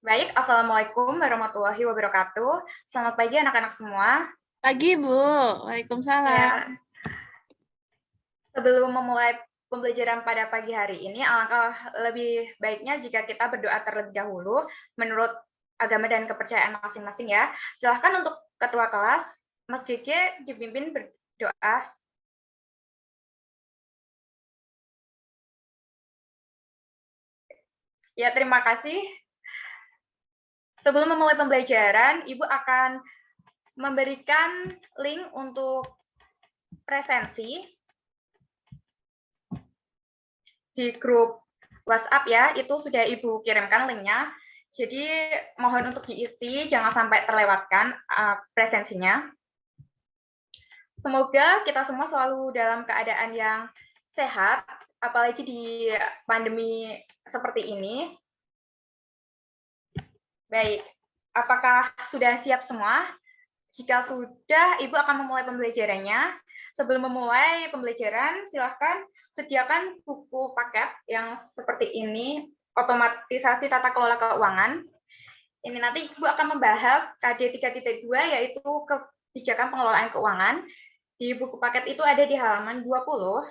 Baik, Assalamualaikum warahmatullahi wabarakatuh. Selamat pagi anak-anak semua. Pagi, Bu. Waalaikumsalam. Ya, sebelum memulai pembelajaran pada pagi hari ini, alangkah lebih baiknya jika kita berdoa terlebih dahulu menurut agama dan kepercayaan masing-masing ya. Silahkan untuk ketua kelas, Mas Gege dipimpin berdoa. Ya, terima kasih. Sebelum memulai pembelajaran, Ibu akan memberikan link untuk presensi di grup WhatsApp ya, itu sudah Ibu kirimkan linknya. Jadi mohon untuk diisi, jangan sampai terlewatkan presensinya. Semoga kita semua selalu dalam keadaan yang sehat, apalagi di pandemi seperti ini. Baik, apakah sudah siap semua? Jika sudah, Ibu akan memulai pembelajarannya. Sebelum memulai pembelajaran, silahkan sediakan buku paket yang seperti ini, otomatisasi tata kelola keuangan. Ini nanti Ibu akan membahas KD 3.2, yaitu kebijakan pengelolaan keuangan. Di buku paket itu ada di halaman 20.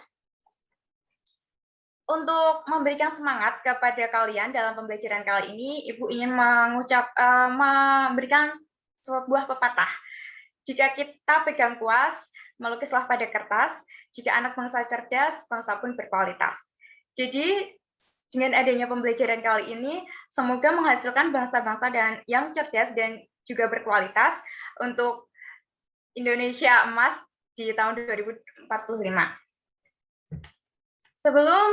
Untuk memberikan semangat kepada kalian dalam pembelajaran kali ini, Ibu ingin memberikan sebuah pepatah. Jika kita pegang kuas, melukislah pada kertas. Jika anak bangsa cerdas, bangsa pun berkualitas. Jadi, dengan adanya pembelajaran kali ini, semoga menghasilkan bangsa-bangsa yang cerdas dan juga berkualitas untuk Indonesia emas di tahun 2045. Sebelum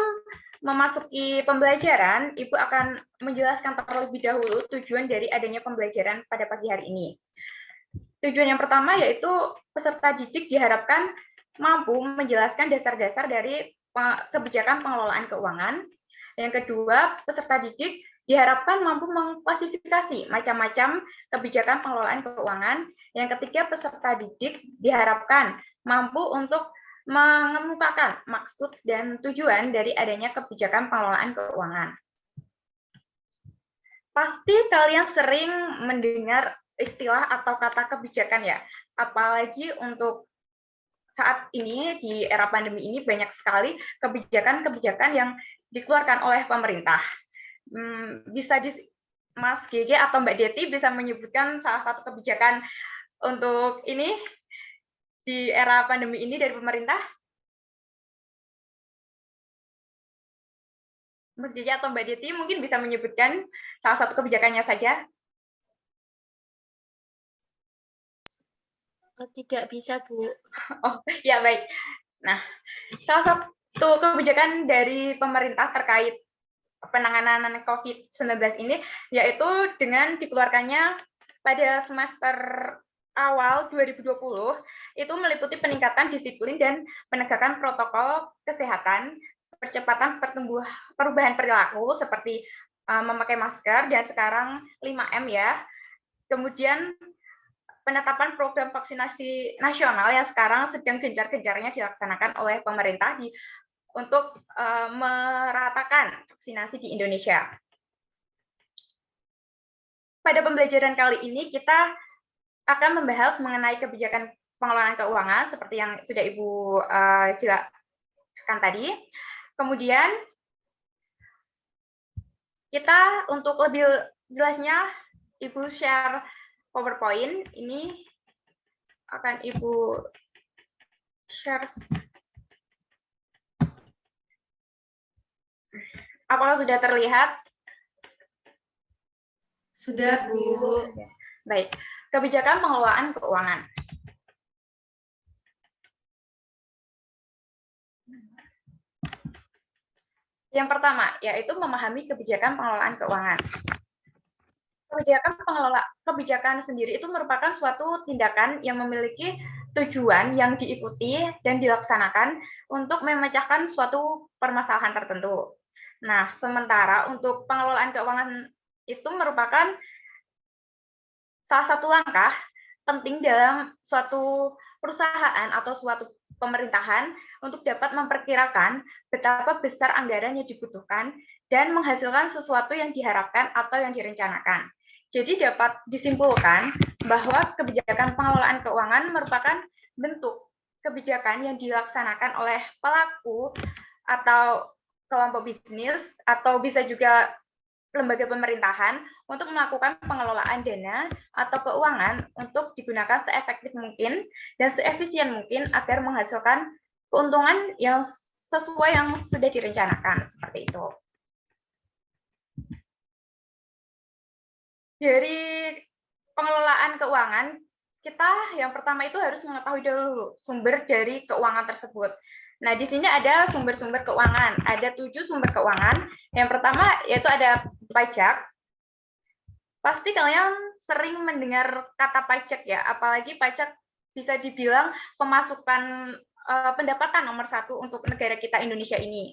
memasuki pembelajaran, Ibu akan menjelaskan terlebih dahulu tujuan dari adanya pembelajaran pada pagi hari ini. Tujuan yang pertama yaitu peserta didik diharapkan mampu menjelaskan dasar-dasar dari kebijakan pengelolaan keuangan. Yang kedua, peserta didik diharapkan mampu mengklasifikasi macam-macam kebijakan pengelolaan keuangan. Yang ketiga, peserta didik diharapkan mampu untuk mengemukakan maksud dan tujuan dari adanya kebijakan pengelolaan keuangan. Pasti kalian sering mendengar istilah atau kata kebijakan ya, apalagi untuk saat ini di era pandemi ini banyak sekali kebijakan-kebijakan yang dikeluarkan oleh pemerintah. Bisa Mas Gege atau Mbak Deti bisa menyebutkan salah satu kebijakan untuk ini di era pandemi ini dari pemerintah? Mas Gege atau Mbak Deti mungkin bisa menyebutkan salah satu kebijakannya saja. Tidak bisa, Bu. Oh, ya baik. Nah, salah satu kebijakan dari pemerintah terkait penanganan COVID-19 ini, yaitu dengan dikeluarkannya pada semester awal 2020, itu meliputi peningkatan disiplin dan penegakan protokol kesehatan, percepatan perubahan perilaku seperti memakai masker, dan sekarang 5M ya. Kemudian penetapan program vaksinasi nasional yang sekarang sedang gencar-gencarnya dilaksanakan oleh pemerintah untuk meratakan vaksinasi di Indonesia. Pada pembelajaran kali ini kita akan membahas mengenai kebijakan pengelolaan keuangan seperti yang sudah Ibu jelaskan tadi. Kemudian kita untuk lebih jelasnya Ibu share PowerPoint. Ini akan Ibu share. Apakah sudah terlihat? Sudah, Bu. Baik, kebijakan pengelolaan keuangan. Yang pertama, yaitu memahami kebijakan pengelolaan keuangan. Kebijakan sendiri itu merupakan suatu tindakan yang memiliki tujuan yang diikuti dan dilaksanakan untuk memecahkan suatu permasalahan tertentu. Nah, sementara untuk pengelolaan keuangan itu merupakan salah satu langkah penting dalam suatu perusahaan atau suatu pemerintahan untuk dapat memperkirakan betapa besar anggaran yang dibutuhkan dan menghasilkan sesuatu yang diharapkan atau yang direncanakan. Jadi dapat disimpulkan bahwa kebijakan pengelolaan keuangan merupakan bentuk kebijakan yang dilaksanakan oleh pelaku atau kelompok bisnis atau bisa juga lembaga pemerintahan untuk melakukan pengelolaan dana atau keuangan untuk digunakan seefektif mungkin dan seefisien mungkin agar menghasilkan keuntungan yang sesuai yang sudah direncanakan, seperti itu. Dari pengelolaan keuangan, kita yang pertama itu harus mengetahui dulu sumber dari keuangan tersebut. Nah, di sini ada sumber-sumber keuangan. Ada 7 sumber keuangan. Yang pertama yaitu ada pajak. Pasti kalian sering mendengar kata pajak ya, apalagi pajak bisa dibilang pemasukan pendapatan nomor 1 untuk negara kita Indonesia ini.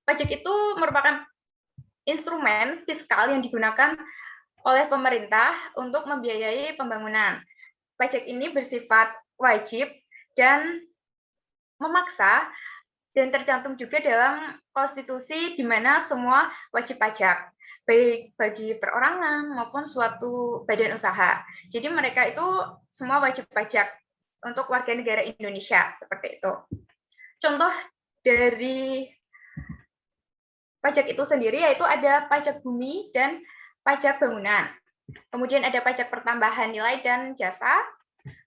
Pajak itu merupakan instrumen fiskal yang digunakan oleh pemerintah untuk membiayai pembangunan. Pajak ini bersifat wajib dan memaksa dan tercantum juga dalam konstitusi di mana semua wajib pajak, baik bagi perorangan maupun suatu badan usaha. Jadi mereka itu semua wajib pajak untuk warga negara Indonesia, seperti itu. Contoh dari pajak itu sendiri yaitu ada pajak bumi dan pajak bangunan. Kemudian ada pajak pertambahan nilai dan jasa.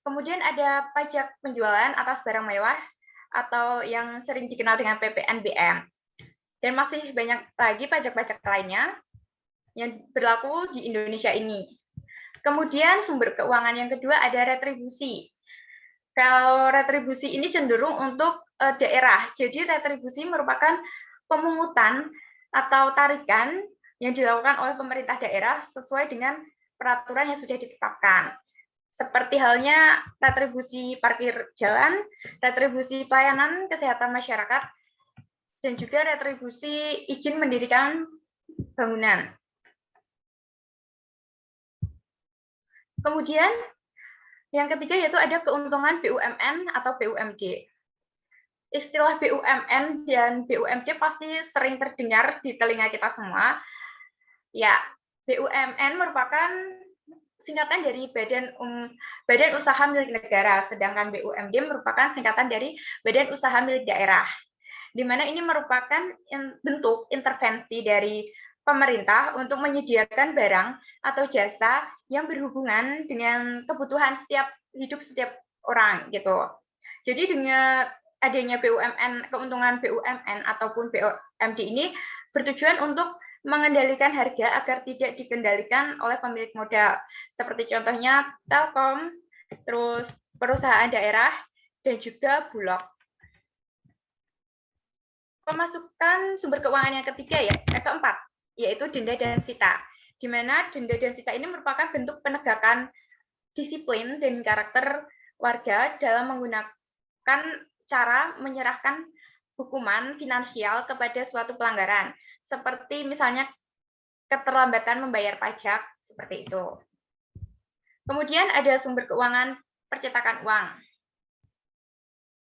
Kemudian ada pajak penjualan atas barang mewah atau yang sering dikenal dengan PPNBM. Dan masih banyak lagi pajak-pajak lainnya yang berlaku di Indonesia ini. Kemudian sumber keuangan yang kedua ada retribusi. Kalau retribusi ini cenderung untuk daerah. Jadi retribusi merupakan pemungutan atau tarikan yang dilakukan oleh pemerintah daerah sesuai dengan peraturan yang sudah ditetapkan. Seperti halnya retribusi parkir jalan, retribusi pelayanan kesehatan masyarakat, dan juga retribusi izin mendirikan bangunan. Kemudian yang ketiga yaitu ada keuntungan BUMN atau BUMD. Istilah BUMN dan BUMD pasti sering terdengar di telinga kita semua. Ya, BUMN merupakan singkatan dari Badan Usaha Milik Negara, sedangkan BUMD merupakan singkatan dari Badan Usaha Milik Daerah, di mana ini merupakan bentuk intervensi dari pemerintah untuk menyediakan barang atau jasa yang berhubungan dengan kebutuhan hidup setiap orang gitu. Jadi dengan adanya BUMN, keuntungan BUMN ataupun BUMD ini bertujuan untuk mengendalikan harga agar tidak dikendalikan oleh pemilik modal. Seperti contohnya Telkom, terus perusahaan daerah, dan juga Bulog. Pemasukan sumber keuangan yang ketiga ya, yang keempat, yaitu denda dan sita. Di mana denda dan sita ini merupakan bentuk penegakan disiplin dan karakter warga dalam menggunakan cara menyerahkan hukuman finansial kepada suatu pelanggaran, seperti misalnya keterlambatan membayar pajak, seperti itu. Kemudian ada sumber keuangan percetakan uang.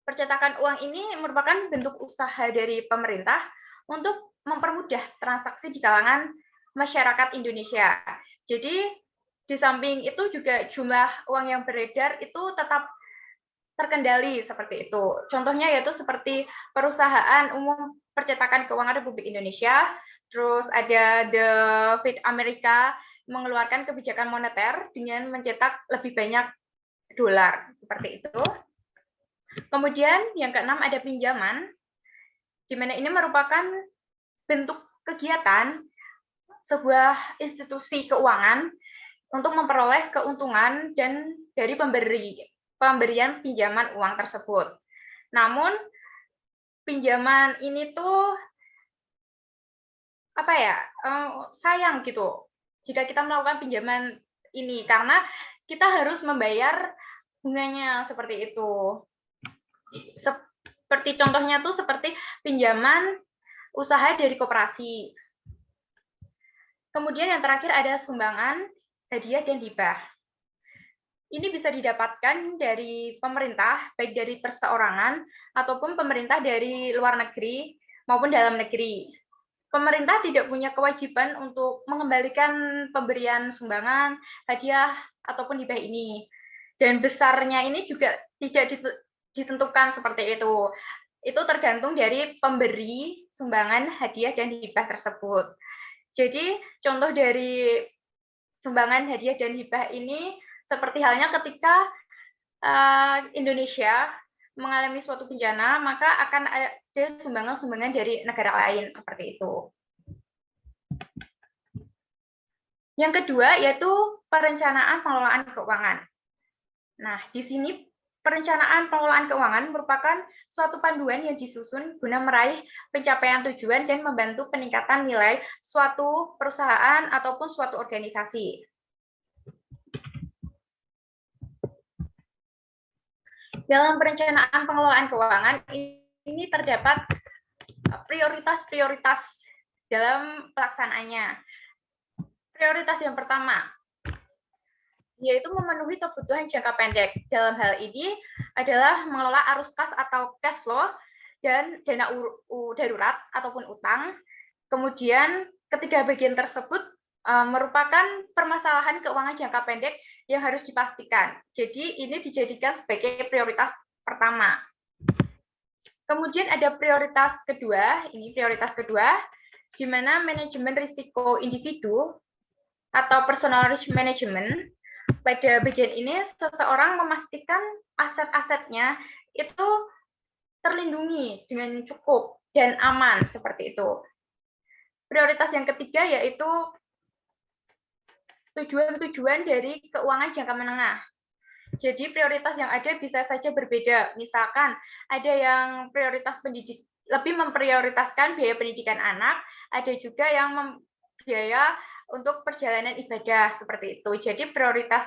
Percetakan uang ini merupakan bentuk usaha dari pemerintah untuk mempermudah transaksi di kalangan masyarakat Indonesia. Jadi di samping itu juga jumlah uang yang beredar itu tetap terkendali seperti itu. Contohnya yaitu seperti Perusahaan Umum Percetakan Keuangan Republik Indonesia, terus ada The Fed Amerika mengeluarkan kebijakan moneter dengan mencetak lebih banyak dolar, seperti itu. Kemudian yang keenam ada pinjaman, di mana ini merupakan bentuk kegiatan sebuah institusi keuangan untuk memperoleh keuntungan dan dari pemberian pinjaman uang tersebut. Namun pinjaman ini tuh sayang gitu jika kita melakukan pinjaman ini karena kita harus membayar bunganya seperti itu. Seperti contohnya tuh seperti pinjaman usaha dari koperasi. Kemudian yang terakhir ada sumbangan, hadiah, dan hibah. Ini bisa didapatkan dari pemerintah, baik dari perseorangan ataupun pemerintah dari luar negeri maupun dalam negeri. pemerintah tidak punya kewajiban untuk mengembalikan pemberian sumbangan, hadiah, ataupun hibah ini. Dan besarnya ini juga tidak ditentukan seperti itu. Itu tergantung dari pemberi sumbangan, hadiah, dan hibah tersebut. Jadi, contoh dari sumbangan, hadiah, dan hibah ini seperti halnya ketika Indonesia mengalami suatu bencana, maka akan ada sumbangan-sumbangan dari negara lain seperti itu. Yang kedua yaitu perencanaan pengelolaan keuangan. Nah, di sini perencanaan pengelolaan keuangan merupakan suatu panduan yang disusun guna meraih pencapaian tujuan dan membantu peningkatan nilai suatu perusahaan ataupun suatu organisasi. Dalam perencanaan pengelolaan keuangan ini terdapat prioritas-prioritas dalam pelaksanaannya. Prioritas yang pertama yaitu memenuhi kebutuhan jangka pendek. Dalam hal ini adalah mengelola arus kas atau cash flow dan dana darurat ataupun utang. Kemudian ketiga bagian tersebut merupakan permasalahan keuangan jangka pendek yang harus dipastikan. Jadi ini dijadikan sebagai prioritas pertama. Kemudian ada prioritas kedua, ini prioritas kedua, di mana manajemen risiko individu atau personal risk management. Pada bagian ini, seseorang memastikan aset-asetnya itu terlindungi dengan cukup dan aman, seperti itu. Prioritas yang ketiga yaitu tujuan-tujuan dari keuangan jangka menengah. Jadi prioritas yang ada bisa saja berbeda. Misalkan ada yang prioritas pendidik lebih memprioritaskan biaya pendidikan anak, ada juga yang biaya untuk perjalanan ibadah seperti itu. Jadi prioritas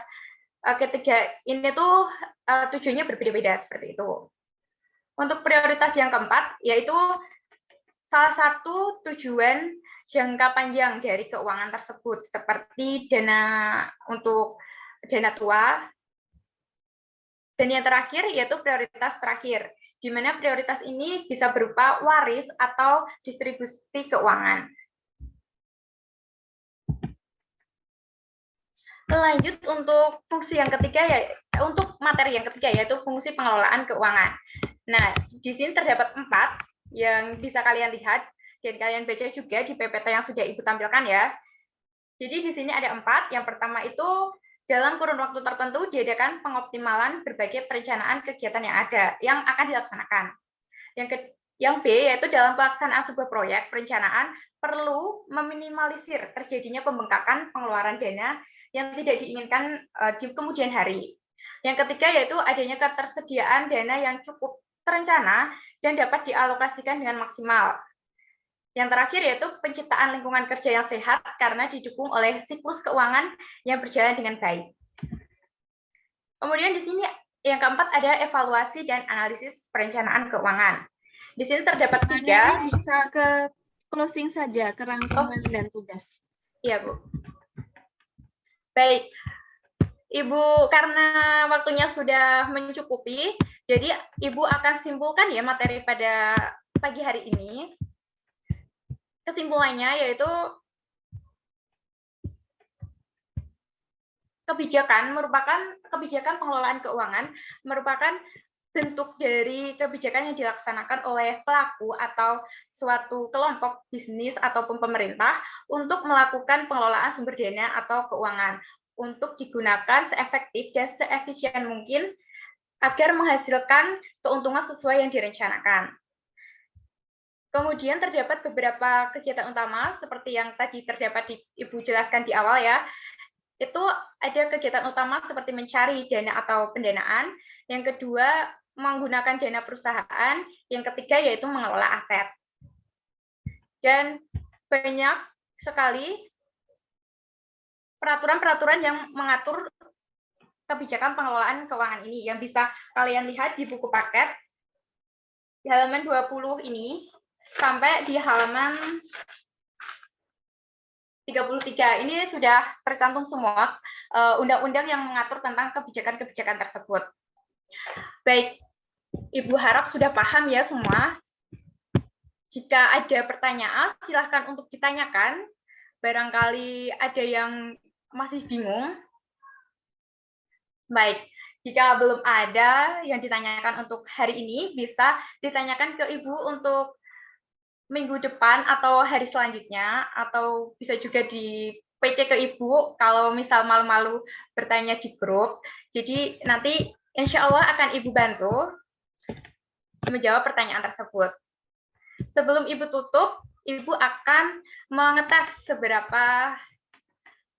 ketiga ini tuh tujuannya berbeda-beda seperti itu. Untuk prioritas yang keempat yaitu salah satu tujuan jangka panjang dari keuangan tersebut seperti dana untuk dana tua. Dan yang terakhir yaitu prioritas terakhir, di mana prioritas ini bisa berupa waris atau distribusi keuangan. Lanjut untuk fungsi yang ketiga ya, untuk materi yang ketiga yaitu fungsi pengelolaan keuangan. Nah, di sini terdapat 4 yang bisa kalian lihat dan kalian baca juga di PPT yang sudah Ibu tampilkan ya. Jadi di sini ada 4. Yang pertama itu dalam kurun waktu tertentu diadakan pengoptimalan berbagai perencanaan kegiatan yang ada yang akan dilaksanakan. Yang B yaitu dalam pelaksanaan sebuah proyek perencanaan perlu meminimalisir terjadinya pembengkakan pengeluaran dana yang tidak diinginkan di kemudian hari. Yang ketiga yaitu adanya ketersediaan dana yang cukup terencana dan dapat dialokasikan dengan maksimal. Yang terakhir yaitu penciptaan lingkungan kerja yang sehat karena didukung oleh siklus keuangan yang berjalan dengan baik. Kemudian di sini yang keempat ada evaluasi dan analisis perencanaan keuangan. Di sini terdapat 3. Bisa ke closing saja, kerangkuman dan tugas. Iya, Bu. Baik. Ibu, karena waktunya sudah mencukupi, jadi Ibu akan simpulkan ya materi pada pagi hari ini. Kesimpulannya yaitu kebijakan pengelolaan keuangan merupakan bentuk dari kebijakan yang dilaksanakan oleh pelaku atau suatu kelompok bisnis ataupun pemerintah untuk melakukan pengelolaan sumber dana atau keuangan untuk digunakan seefektif dan seefisien mungkin agar menghasilkan keuntungan sesuai yang direncanakan. Kemudian terdapat beberapa kegiatan utama seperti yang tadi terdapat Ibu jelaskan di awal ya. Itu ada kegiatan utama seperti mencari dana atau pendanaan, yang kedua menggunakan dana perusahaan, yang ketiga yaitu mengelola aset. Dan banyak sekali peraturan-peraturan yang mengatur kebijakan pengelolaan keuangan ini yang bisa kalian lihat di buku paket di halaman 20 ini sampai di halaman 33. Ini sudah tercantum semua undang-undang yang mengatur tentang kebijakan-kebijakan tersebut. Baik, Ibu harap sudah paham ya semua. Jika ada pertanyaan, silahkan untuk ditanyakan. Barangkali ada yang masih bingung. Baik, jika belum ada yang ditanyakan untuk hari ini, bisa ditanyakan ke Ibu untuk minggu depan atau hari selanjutnya, atau bisa juga di PC ke Ibu kalau misal malu-malu bertanya di grup. Jadi nanti insya Allah akan Ibu bantu menjawab pertanyaan tersebut. Sebelum Ibu tutup, Ibu akan mengetes seberapa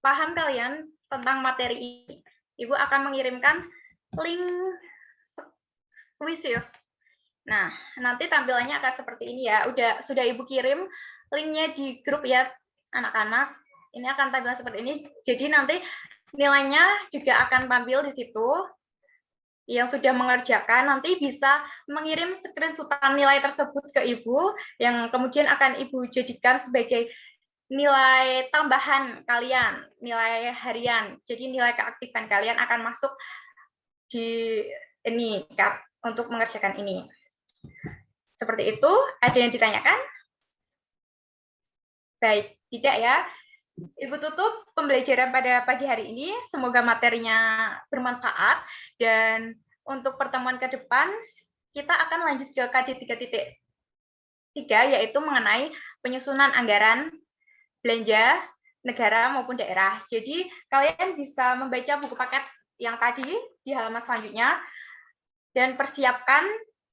paham kalian tentang materi ini. Ibu akan mengirimkan link kuisis. Nah, nanti tampilannya akan seperti ini ya. Sudah Ibu kirim linknya di grup ya, anak-anak. Ini akan tampilan seperti ini. Jadi nanti nilainya juga akan tampil di situ. Yang sudah mengerjakan nanti bisa mengirim screenshotan nilai tersebut ke Ibu, yang kemudian akan Ibu jadikan sebagai nilai tambahan kalian, nilai harian. Jadi nilai keaktifan kalian akan masuk di ini untuk mengerjakan ini. Seperti itu. Ada yang ditanyakan? Baik, tidak ya. Ibu tutup pembelajaran pada pagi hari ini. Semoga materinya bermanfaat. Dan untuk pertemuan ke depan, kita akan lanjut ke KD 3.3, yaitu mengenai penyusunan anggaran belanja negara maupun daerah. Jadi kalian bisa membaca buku paket yang tadi di halaman selanjutnya dan persiapkan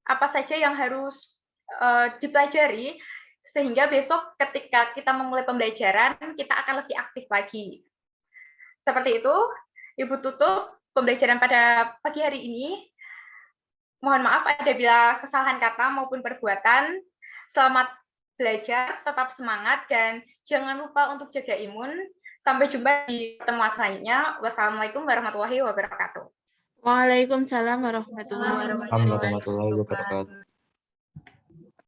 apa saja yang harus dipelajari sehingga besok ketika kita memulai pembelajaran kita akan lebih aktif lagi. Seperti itu, Ibu tutup pembelajaran pada pagi hari ini. Mohon maaf apabila kesalahan kata maupun perbuatan. Selamat belajar, tetap semangat, dan jangan lupa untuk jaga imun. Sampai jumpa di pertemuan selanjutnya. Wassalamualaikum warahmatullahi wabarakatuh. Waalaikumsalam warahmatullahi Warahmatullahi wabarakatuh.